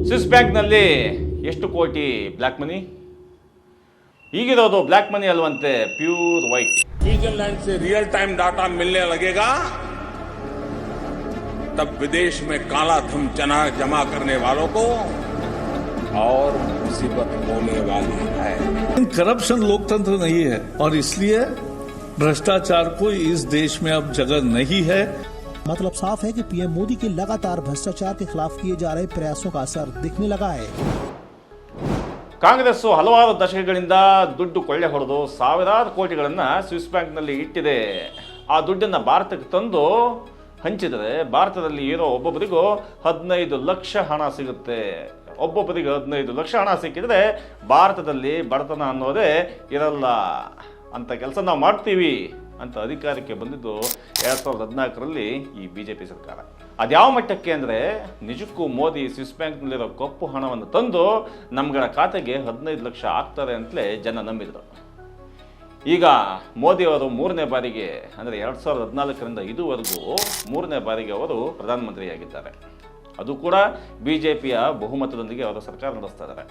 Swiss ಬ್ಯಾಂಕ್ನಲ್ಲಿ ಎಷ್ಟು ಕೋಟಿ ಬ್ಲ್ಯಾಕ್ ಮನಿ? ಈಗಿರೋದು ಬ್ಲ್ಯಾಕ್ ಮನಿ ಅಲ್ವಂತೆ, ಪ್ಯೂರ್ ವೈಟ್. स्विट्जरलैंड से रियल टाइम डाटा मिलने लगेगा तब विदेश में काला धन जमा करने वालों को और मुसीबत होने वाली है। करप्शन लोकतंत्र नहीं है और इसलिए भ्रष्टाचार को इस देश में अब जगह नहीं है। मतलब साफ है कि पीएम मोदी के लगातार भ्रष्टाचार के खिलाफ किए जा रहे प्रयासों का असर दिखने लगा है। ಕಾಂಗ್ರೆಸ್ ಹಲವಾರು ದಶಕಗಳಿಂದ ದುಡ್ಡು ಕೊಳ್ಳೆ ಹೊಡೆದು ಸಾವಿರಾರು ಕೋಟಿಗಳನ್ನು ಸ್ವಿಸ್ ಬ್ಯಾಂಕ್ನಲ್ಲಿ ಇಟ್ಟಿದೆ. ಆ ದುಡ್ಡನ್ನು ಭಾರತಕ್ಕೆ ತಂದು ಹಂಚಿದರೆ ಭಾರತದಲ್ಲಿ ಇರೋ ಒಬ್ಬೊಬ್ಬರಿಗೂ 15 ಲಕ್ಷ ಹಣ ಸಿಗುತ್ತೆ. ಒಬ್ಬೊಬ್ಬರಿಗೆ 15 ಲಕ್ಷ ಹಣ ಸಿಕ್ಕಿದ್ರೆ ಭಾರತದಲ್ಲಿ ಬಡತನ ಅನ್ನೋದೇ ಇರಲ್ಲ ಅಂತ ಕೆಲಸ ನಾವು ಮಾಡ್ತೀವಿ ಅಂತ ಅಧಿಕಾರಕ್ಕೆ ಬಂದಿದ್ದು 2014ರಲ್ಲಿ ಈ ಬಿಜೆಪಿ ಸರ್ಕಾರ. ಅದ್ಯಾವ ಮಟ್ಟಕ್ಕೆ ಅಂದರೆ, ನಿಜಕ್ಕೂ ಮೋದಿ ಸ್ವಿಸ್ ಬ್ಯಾಂಕ್ನಲ್ಲಿರೋ ಕಪ್ಪು ಹಣವನ್ನು ತಂದು ನಮ್ಗಳ ಖಾತೆಗೆ 15 ಲಕ್ಷ ಆಗ್ತಾರೆ ಅಂತಲೇ ಜನ ನಂಬಿದರು. ಈಗ ಮೋದಿಯವರು 3ನೇ ಬಾರಿಗೆ ಅಂದರೆ 2014ರಿಂದ ಇದುವರೆಗೂ 3ನೇ ಬಾರಿಗೆ ಅವರು ಪ್ರಧಾನಮಂತ್ರಿಯಾಗಿದ್ದಾರೆ. ಅದು ಕೂಡ ಬಿಜೆಪಿಯ ಬಹುಮತದೊಂದಿಗೆ ಅವರು ಸರ್ಕಾರ ನಡೆಸ್ತಾ ಇದ್ದಾರೆ.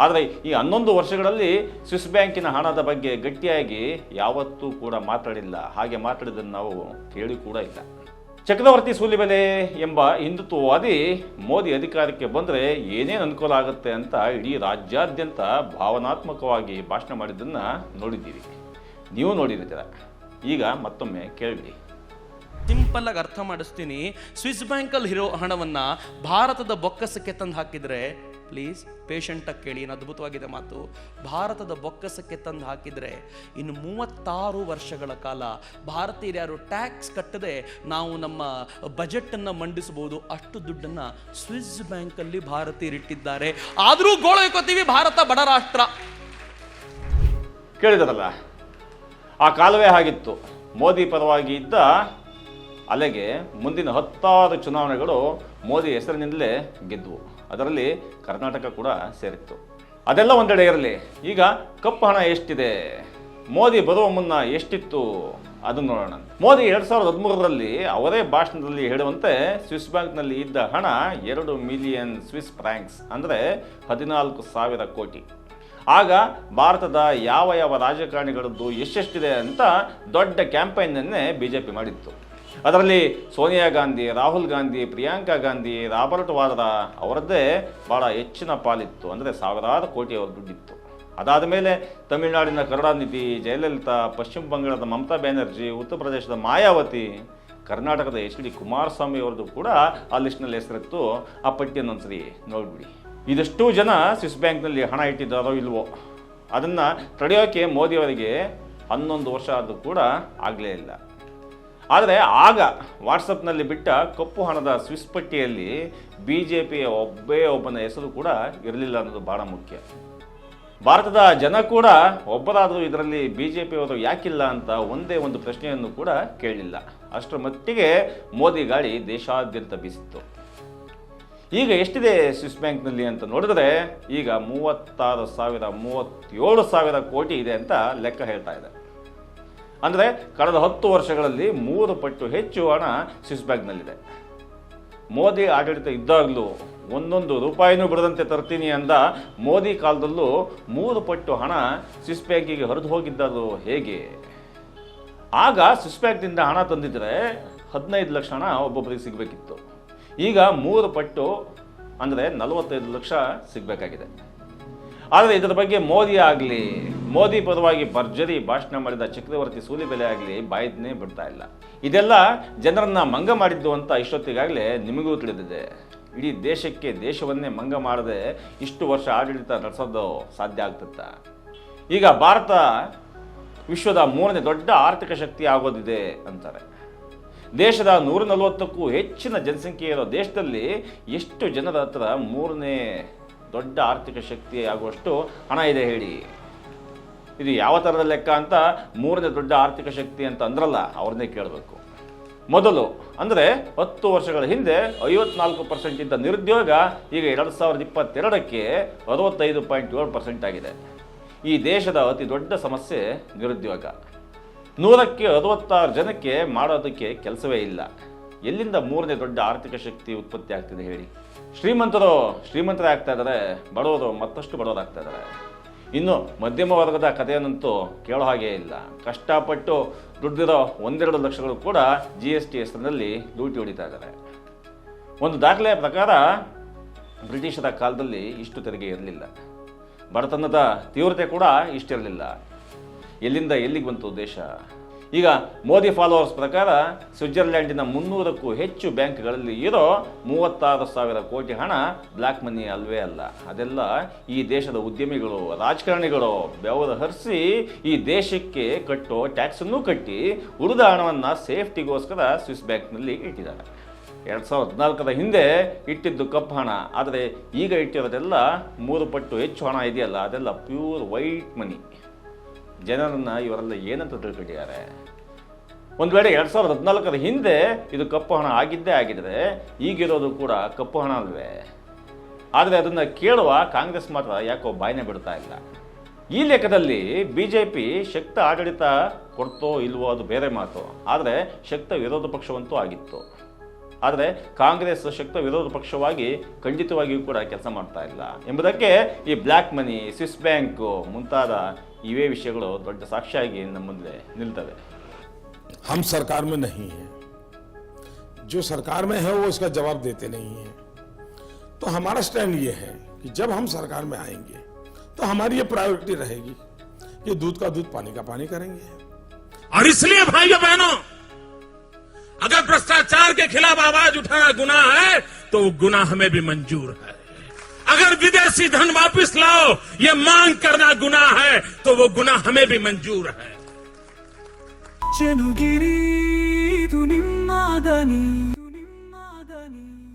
ಆದರೆ ಈ 11 ವರ್ಷಗಳಲ್ಲಿ ಸ್ವಿಸ್ ಬ್ಯಾಂಕಿನ ಹಣದ ಬಗ್ಗೆ ಗಟ್ಟಿಯಾಗಿ ಯಾವತ್ತೂ ಕೂಡ ಮಾತಾಡಿಲ್ಲ. ಹಾಗೆ ಮಾತಾಡಿದ್ದನ್ನು ನಾವು ಕೇಳಿ ಕೂಡ ಇಲ್ಲ. ಚಕ್ರವರ್ತಿ ಸೂಲಿಬೆಲೆ ಎಂಬ ಹಿಂದುತ್ವವಾದಿ ಮೋದಿ ಅಧಿಕಾರಕ್ಕೆ ಬಂದರೆ ಏನೇನು ಅನುಕೂಲ ಆಗುತ್ತೆ ಅಂತ ಇಡೀ ರಾಜ್ಯಾದ್ಯಂತ ಭಾವನಾತ್ಮಕವಾಗಿ ಭಾಷಣ ಮಾಡಿದ್ದನ್ನು ನೋಡಿದ್ದೀವಿ, ನೀವು ನೋಡಿರ್ತೀರ. ಈಗ ಮತ್ತೊಮ್ಮೆ ಕೇಳಿಬಿಡಿ. ಸಿಂಪಲ್ ಆಗಿ ಅರ್ಥ ಮಾಡಿಸ್ತೀನಿ. ಸ್ವಿಸ್ ಬ್ಯಾಂಕಲ್ಲಿ ಇರೋ ಹಣವನ್ನ ಭಾರತದ ಬೊಕ್ಕಸಕ್ಕೆ ತಂದು ಹಾಕಿದ್ರೆ, ಪ್ಲೀಸ್ ಪೇಷಂಟಾಗಿ ಕೇಳಿ, ಏನು ಅದ್ಭುತವಾಗಿದೆ ಮಾತು. ಭಾರತದ ಬೊಕ್ಕಸಕ್ಕೆ ತಂದು ಹಾಕಿದರೆ ಇನ್ನು 36 ವರ್ಷಗಳ ಕಾಲ ಭಾರತೀಯರು ಯಾರು ಟ್ಯಾಕ್ಸ್ ಕಟ್ಟದೆ ನಾವು ನಮ್ಮ ಬಜೆಟನ್ನು ಮಂಡಿಸಬಹುದು. ಅಷ್ಟು ದುಡ್ಡನ್ನು ಸ್ವಿಸ್ ಬ್ಯಾಂಕಲ್ಲಿ ಭಾರತೀಯರು ಇಟ್ಟಿದ್ದಾರೆ. ಆದರೂ ಗೋಳೈಕೋತೀವಿ, ಭಾರತ ಬಡ ರಾಷ್ಟ್ರ. ಕೇಳಿದರಲ್ಲ, ಆ ಕಾಲವೇ ಆಗಿತ್ತು. ಮೋದಿ ಪರವಾಗಿ ಇದ್ದ ಅಲೆಗೆ ಮುಂದಿನ 10 ಚುನಾವಣೆಗಳು ಮೋದಿ ಹೆಸರಿನಿಂದಲೇ ಗೆದ್ದುವು. ಅದರಲ್ಲಿ ಕರ್ನಾಟಕ ಕೂಡ ಸೇರಿತ್ತು. ಅದೆಲ್ಲ ಒಂದೆಡೆ ಇರಲಿ. ಈಗ ಕಪ್ಪು ಹಣ ಎಷ್ಟಿದೆ, ಮೋದಿ ಬರುವ ಮುನ್ನ ಎಷ್ಟಿತ್ತು ಅದನ್ನು ನೋಡೋಣ. ಮೋದಿ 2013ರಲ್ಲಿ ಅವರೇ ಭಾಷಣದಲ್ಲಿ ಹೇಳುವಂತೆ ಸ್ವಿಸ್ ಬ್ಯಾಂಕ್ನಲ್ಲಿ ಇದ್ದ ಹಣ 2 ಮಿಲಿಯನ್ ಸ್ವಿಸ್ ಫ್ರಾಂಕ್ಸ್, ಅಂದರೆ 14,000 ಕೋಟಿ. ಆಗ ಭಾರತದ ಯಾವ ರಾಜಕಾರಣಿಗಳದ್ದು ಎಷ್ಟೆಷ್ಟಿದೆ ಅಂತ ದೊಡ್ಡ ಕ್ಯಾಂಪೈನನ್ನೇ ಬಿಜೆಪಿ ಮಾಡಿತ್ತು. ಅದರಲ್ಲಿ ಸೋನಿಯಾ ಗಾಂಧಿ, ರಾಹುಲ್ ಗಾಂಧಿ, ಪ್ರಿಯಾಂಕಾ ಗಾಂಧಿ, ರಾಬರ್ಟ್ ವಾದ್ರಾ ಅವರದ್ದೇ ಭಾಳ ಹೆಚ್ಚಿನ ಪಾಲಿತ್ತು, ಅಂದರೆ ಸಾವಿರಾರು ಕೋಟಿ ಅವರ ದುಡ್ಡಿತ್ತು. ಅದಾದ ಮೇಲೆ ತಮಿಳುನಾಡಿನ ಕರುಣಾನಿಧಿ, ಜಯಲಲಿತಾ, ಪಶ್ಚಿಮ ಬಂಗಾಳದ ಮಮತಾ ಬ್ಯಾನರ್ಜಿ, ಉತ್ತರ ಪ್ರದೇಶದ ಮಾಯಾವತಿ, ಕರ್ನಾಟಕದ HD ಕುಮಾರಸ್ವಾಮಿ ಅವರದ್ದು ಕೂಡ ಆ ಲಿಸ್ಟ್ನಲ್ಲಿ ಹೆಸರಿತ್ತು. ಆ ಪಟ್ಟಿಯನ್ನು ಒಂದ್ಸರಿ ನೋಡ್ಬಿಡಿ. ಇದೆಷ್ಟೂ ಜನ ಸ್ವಿಸ್ ಬ್ಯಾಂಕ್ನಲ್ಲಿ ಹಣ ಇಟ್ಟಿದ್ದಾರೋ ಇಲ್ವೋ ಅದನ್ನು ತಡೆಯೋಕೆ ಮೋದಿಯವರಿಗೆ 11 ವರ್ಷ ಆದರೂ ಕೂಡ ಆಗಲೇ ಇಲ್ಲ. ಆದರೆ ಆಗ ವಾಟ್ಸಪ್ನಲ್ಲಿ ಬಿಟ್ಟ ಕಪ್ಪು ಹಣದ ಸ್ವಿಸ್ ಪಟ್ಟಿಯಲ್ಲಿ ಬಿಜೆಪಿಯ ಒಬ್ಬನ ಹೆಸರು ಕೂಡ ಇರಲಿಲ್ಲ ಅನ್ನೋದು ಭಾಳ ಮುಖ್ಯ. ಭಾರತದ ಜನ ಕೂಡ ಒಬ್ಬರಾದರೂ ಇದರಲ್ಲಿ ಬಿಜೆಪಿಯವರು ಯಾಕಿಲ್ಲ ಅಂತ ಒಂದೇ ಒಂದು ಪ್ರಶ್ನೆಯನ್ನು ಕೂಡ ಕೇಳಲಿಲ್ಲ. ಅಷ್ಟರ ಮಟ್ಟಿಗೆ ಮೋದಿ ಗಾಳಿ ದೇಶಾದ್ಯಂತ ಬೀಸಿತ್ತು. ಈಗ ಎಷ್ಟಿದೆ ಸ್ವಿಸ್ ಬ್ಯಾಂಕ್ನಲ್ಲಿ ಅಂತ ನೋಡಿದ್ರೆ, ಈಗ 37,000 ಕೋಟಿ ಇದೆ ಅಂತ ಲೆಕ್ಕ ಹೇಳ್ತಾ ಇದೆ. ಅಂದರೆ ಕಳೆದ 10 ವರ್ಷಗಳಲ್ಲಿ 3 ಪಟ್ಟು ಹೆಚ್ಚು ಹಣ ಸ್ವಿಸ್ ಬ್ಯಾಂಕ್ನಲ್ಲಿದೆ. ಮೋದಿ ಆಡಳಿತ ಇದ್ದಾಗಲೂ 1 ರೂಪಾಯಿನೂ ಬಿಡದಂತೆ ತರ್ತೀನಿ ಅಂದ ಮೋದಿ ಕಾಲದಲ್ಲೂ 3 ಪಟ್ಟು ಹಣ ಸ್ವಿಸ್ ಬ್ಯಾಂಕಿಗೆ ಹರಿದು ಹೋಗಿದ್ದದು ಹೇಗೆ? ಆಗ ಸ್ವಿಸ್ ಬ್ಯಾಂಕ್ನಿಂದ ಹಣ ತಂದಿದ್ದರೆ 15 ಲಕ್ಷ ಹಣ ಒಬ್ಬೊಬ್ಬರಿಗೆ ಸಿಗಬೇಕಿತ್ತು. ಈಗ 3 ಪಟ್ಟು ಅಂದರೆ 45 ಲಕ್ಷ ಸಿಗಬೇಕಾಗಿದೆ. ಆದರೆ ಇದರ ಬಗ್ಗೆ ಮೋದಿ ಪರವಾಗಿ ಭರ್ಜರಿ ಭಾಷಣ ಮಾಡಿದ ಚಕ್ರವರ್ತಿ ಸೂಲಿಬೆಲೆ ಆಗಲಿ ಬಾಯಿದನ್ನೇ ಬಿಡ್ತಾ ಇಲ್ಲ. ಇದೆಲ್ಲ ಜನರನ್ನ ಮಂಗ ಮಾಡಿದ್ದು ಅಂತ ಇಷ್ಟೊತ್ತಿಗಾಗಲೇ ನಿಮಗೂ ತಿಳಿದಿದೆ. ಇಡೀ ದೇಶವನ್ನೇ ಮಂಗ ಮಾಡದೆ ಇಷ್ಟು ವರ್ಷ ಆಡಳಿತ ನಡೆಸೋದು ಸಾಧ್ಯ ಆಗ್ತತ್ತ? ಈಗ ಭಾರತ ವಿಶ್ವದ 3ನೇ ದೊಡ್ಡ ಆರ್ಥಿಕ ಶಕ್ತಿ ಆಗೋದಿದೆ ಅಂತಾರೆ. ದೇಶದ 140ಕ್ಕೂ ಹೆಚ್ಚಿನ ಜನಸಂಖ್ಯೆ ಇರೋ ದೇಶದಲ್ಲಿ ಎಷ್ಟು ಜನರ ಹತ್ರ 3ನೇ ದೊಡ್ಡ ಆರ್ಥಿಕ ಶಕ್ತಿ ಆಗುವಷ್ಟು ಹಣ ಇದೆ ಹೇಳಿ? ಇದು ಯಾವ ಥರದ ಲೆಕ್ಕ ಅಂತ 3ನೇ ದೊಡ್ಡ ಆರ್ಥಿಕ ಶಕ್ತಿ ಅಂತ ಅಂದ್ರಲ್ಲ, ಅವ್ರನ್ನೇ ಕೇಳಬೇಕು. ಮೊದಲು ಅಂದರೆ 10 ವರ್ಷಗಳ ಹಿಂದೆ 54% ಇದ್ದ ನಿರುದ್ಯೋಗ ಈಗ 2022ಕ್ಕೆ 65.7% ಆಗಿದೆ. ಈ ದೇಶದ ಅತಿ ದೊಡ್ಡ ಸಮಸ್ಯೆ ನಿರುದ್ಯೋಗ. 100ಕ್ಕೆ 66 ಜನಕ್ಕೆ ಮಾಡೋದಕ್ಕೆ ಕೆಲಸವೇ ಇಲ್ಲ. ಎಲ್ಲಿಂದ 3ನೇ ದೊಡ್ಡ ಆರ್ಥಿಕ ಶಕ್ತಿ ಉತ್ಪತ್ತಿ ಆಗ್ತಿದೆ ಹೇಳಿ? ಶ್ರೀಮಂತರು ಶ್ರೀಮಂತರೇ ಆಗ್ತಾ ಇದ್ದಾರೆ, ಬಡವರು ಮತ್ತಷ್ಟು ಬಡವರಾಗ್ತಾ ಇದ್ದಾರೆ. ಇನ್ನು ಮಧ್ಯಮ ವರ್ಗದ ಕಥೆಯನ್ನಂತೂ ಕೇಳೋ ಹಾಗೇ ಇಲ್ಲ. ಕಷ್ಟಪಟ್ಟು ದುಡ್ದಿರೋ 1-2 ಲಕ್ಷಗಳು ಕೂಡ GST ಹೆಸರಿನಲ್ಲಿ ಲೂಟಿ ಹೊಡಿತಾ ಇದ್ದಾರೆ. ಒಂದು ದಾಖಲೆಯ ಪ್ರಕಾರ ಬ್ರಿಟಿಷರ ಕಾಲದಲ್ಲಿ ಇಷ್ಟು ತೆರಿಗೆ ಇರಲಿಲ್ಲ. ಬಡತನದ ತೀವ್ರತೆ ಕೂಡ ಇಷ್ಟಿರಲಿಲ್ಲ. ಎಲ್ಲಿಂದ ಎಲ್ಲಿಗೆ ಬಂತು ದೇಶ? ಈಗ ಮೋದಿ ಫಾಲೋವರ್ಸ್ ಪ್ರಕಾರ ಸ್ವಿಟ್ಜರ್ಲ್ಯಾಂಡಿನ 300ಕ್ಕೂ ಹೆಚ್ಚು ಬ್ಯಾಂಕ್ಗಳಲ್ಲಿ ಇರೋ 36,000 ಕೋಟಿ ಹಣ ಬ್ಲ್ಯಾಕ್ ಮನಿ ಅಲ್ವೇ ಅಲ್ಲ. ಅದೆಲ್ಲ ಈ ದೇಶದ ಉದ್ಯಮಿಗಳು, ರಾಜಕಾರಣಿಗಳು ಬೆವರು ಹರಿಸಿ ಈ ದೇಶಕ್ಕೆ ಕಟ್ಟೋ ಟ್ಯಾಕ್ಸನ್ನು ಕಟ್ಟಿ ಉಳಿದ ಹಣವನ್ನು ಸೇಫ್ಟಿಗೋಸ್ಕರ ಸ್ವಿಸ್ ಬ್ಯಾಂಕ್ನಲ್ಲಿ ಇಟ್ಟಿದ್ದಾರೆ. 2014 ಹಿಂದೆ ಇಟ್ಟಿದ್ದು ಕಪ್ಪು ಹಣ, ಆದರೆ ಈಗ ಇಟ್ಟಿರೋದೆಲ್ಲ 3 ಪಟ್ಟು ಹೆಚ್ಚು ಹಣ ಇದೆಯಲ್ಲ, ಅದೆಲ್ಲ ಪ್ಯೂರ್ ವೈಟ್ ಮನಿ. ಜನರನ್ನು ಇವರೆಲ್ಲ ಏನಂತ ತಿಳ್ಕೊಂಡಿದ್ದಾರೆ? ಒಂದು ವೇಳೆ 2014 ಹಿಂದೆ ಇದು ಕಪ್ಪು ಹಣ ಆಗಿದ್ದೇ ಆಗಿದ್ರೆ ಈಗಿರೋದು ಕೂಡ ಕಪ್ಪು ಹಣ ಅಲ್ವೇ? ಆದರೆ ಅದನ್ನು ಕೇಳುವ ಕಾಂಗ್ರೆಸ್ ಮಾತ್ರ ಯಾಕೋ ಬಾಯ್ನೆ ಬಿಡ್ತಾ ಇಲ್ಲ. ಈ ಲೆಕ್ಕದಲ್ಲಿ BJP ಶಕ್ತ ಆಡಳಿತ ಕೊಡ್ತೋ ಇಲ್ವೋ ಅದು ಬೇರೆ ಮಾತು, ಆದರೆ ಶಕ್ತ ವಿರೋಧ ಪಕ್ಷವಂತೂ ಆಗಿತ್ತು. ಆದರೆ ಕಾಂಗ್ರೆಸ್ ಶಕ್ತ ವಿರೋಧ ಪಕ್ಷವಾಗಿ ಖಂಡಿತವಾಗಿಯೂ ಕೂಡ ಕೆಲಸ ಮಾಡ್ತಾ ಇಲ್ಲ ಎಂಬುದಕ್ಕೆ ಈ ಬ್ಲ್ಯಾಕ್ ಮನಿ, ಸ್ವಿಸ್ ಬ್ಯಾಂಕು ಮುಂತಾದ ಇವೇ ವಿಷಯಗಳು ದೊಡ್ಡ ಸಾಕ್ಷಿಯಾಗಿ ನಮ್ಮ ಮುಂದೆ ನಿಲ್ತವೆ. हम सरकार में नहीं है, जो सरकार में है वो इसका जवाब देते नहीं है. तो हमारा स्टैंड ये है कि जब हम सरकार में आएंगे तो हमारी ये प्रायोरिटी रहेगी कि दूध का दूध पानी का पानी करेंगे. और इसलिए भाइयों बहनों, अगर भ्रष्टाचार के खिलाफ आवाज उठाना गुनाह है तो वो गुनाह हमें भी मंजूर है. अगर विदेशी धन वापस लाओ ये मांग करना गुनाह है तो वो गुनाह हमें भी मंजूर है. ಚೆನುಗಿರಿ ಇದು ನಿಮ್ಮ ದನಿ.